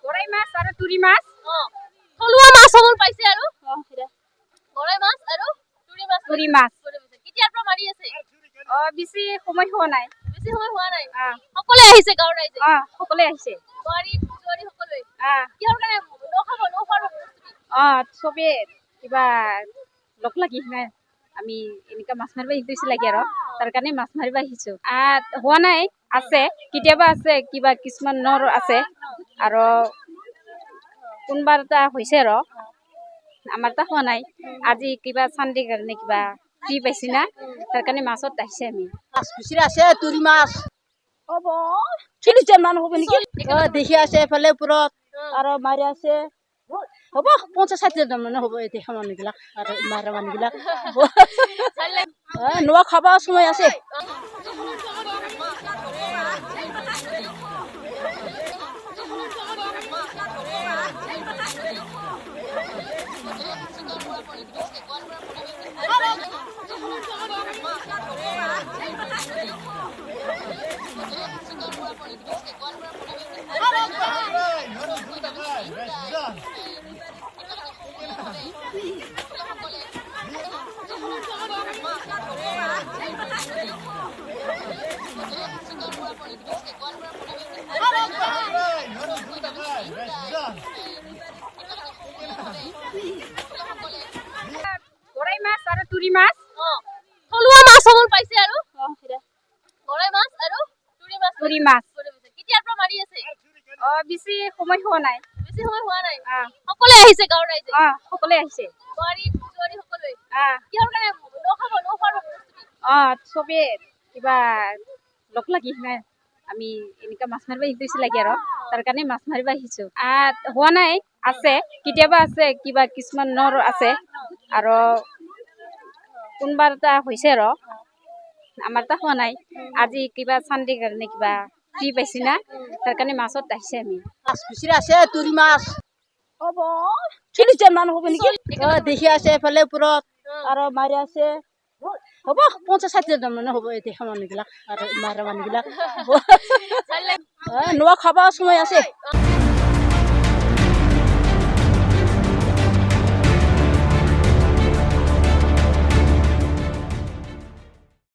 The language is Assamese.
গৰৈ মাছ আৰু তুৰি মাছ থলুৱা মাছ সমূহ পাইছে আৰু গৰৈ মাছ আৰু তুৰি মাছ কেতিয়াৰ পৰা মাৰি আছে? বেছি সময় হোৱা নাই। বেছি সময় হোৱা নাই। সকলোৱে আহিছে গাঁৱৰ ৰাইজে? সকলোৱে আহিছে। বোৱাৰী সকলোৱে কিহৰ কাৰণে নখোৱাৰ প্ৰস্তুতি? চবে কিবা লগ লাগি আমি এনেকা মাছ মাৰিব শিকিছো লাগে আৰু তাৰ কাৰণে মাছ মাৰিব আহিছো। হোৱা নাই, আছে কেতিয়াবা আছে, কিবা কিছুমানৰ আছে আৰু কোনোবা এটা হৈছে আৰু আমাৰ এটা হোৱা নাই। আজি কিবা চানডে কাৰণে কিবা ফ্ৰী পাইছি না, তাৰ কাৰণে মাছত আহিছে। আমি মাছ খুচুৰা আছে, তুৰি মাছ হ'ব 40 মান হ'ব নেকি। দেখি আছে এফালে ওপৰত আৰু মাৰি আছে, হ'ব 50-60 মানে হ'ব। দেখা মানুহবিলাক আৰু মাৰা মানুহবিলাক নোৱা খাব সময় আছে। গৰৈ মাছ আৰু তুৰি মাছ থলুৱা মাছ সমূহ পাইছে আৰু গৰৈ মাছ আৰু তুৰি মাছ কেতিয়াৰ পৰা মাৰি আছে? বেছি সময় হোৱা নাই। বেছি সময় হোৱা নাই। সকলোৱে আহিছে গাঁৱৰ ৰাইজে? সকলোৱে আহিছে। বোৱাৰী সকলোৱে কিহৰ কাৰণে নখোৱাৰ প্ৰস্তুতি? চবে কিবা লগ লাগি আমি এনেকা মাছ মাৰিব শিকিছো লাগে আৰু তাৰ কাৰণে মাছ মাৰিব আহিছো। হোৱা নাই, আছে কেতিয়াবা আছে, কিবা কিছুমানৰ আছে আৰু কোনোবা এটা হৈছে আৰু আমাৰ এটা হোৱা নাই। আজি কিবা চানডে কাৰণে কিবা ফ্ৰী পাইছি না, তাৰ কাৰণে মাছত আহিছে। আমি মাছ খুচুৰা আছে, তুৰি মাছ হ'ব 40 মান হ'ব নেকি। দেখি আছে এফালে ওপৰত আৰু মাৰি আছে, হ'ব 50-60 মানে হ'ব। দেখা মানুহবিলাক আৰু মাৰা মানুহবিলাক নোৱা খাব সময় আছে।